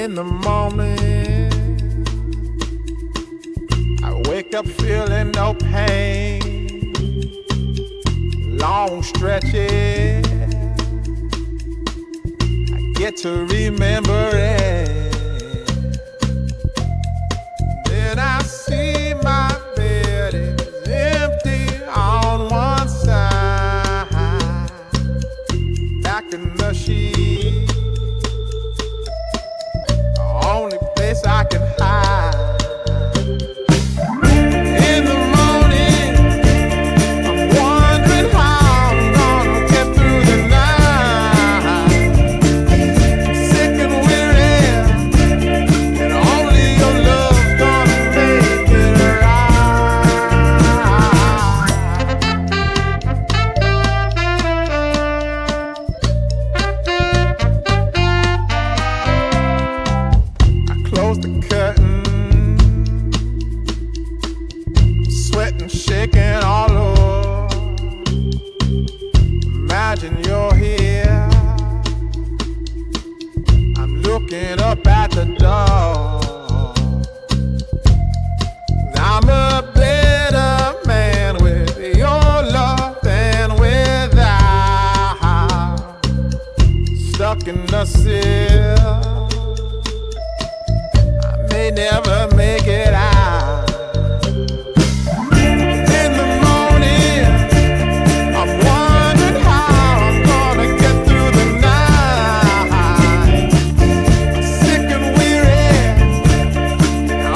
In the morning, I wake up feeling no pain. Long stretches, I get to remember it. Then I see my bed is empty on one side. Back in the sheet, the only place I can hide. In the morning, I'm wondering how I'm gonna get through the night. Sick and weary, and only your love's gonna make it I close the curtain, sweating, shaking all over. Imagine you're here. I'm looking up at the door. I'm a better man with your love than without. Stuck in the cell, I may never make it out. In the morning, I'm wondering how I'm gonna get through the night. Sick and weary,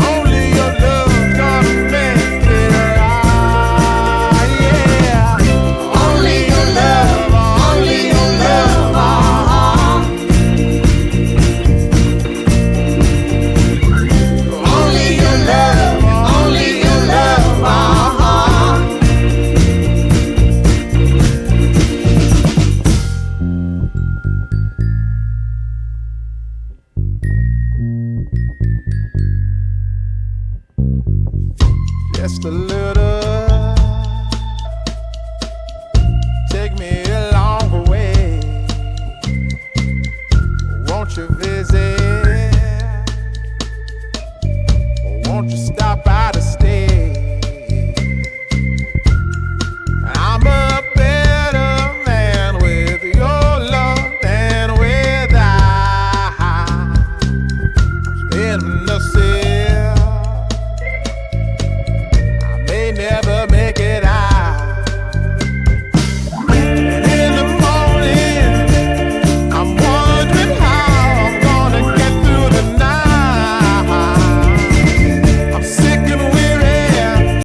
only your love's gonna make it right. Yeah, only your love, only your love. Only your love, only your love. Just a little, take me a long way. Won't you visit?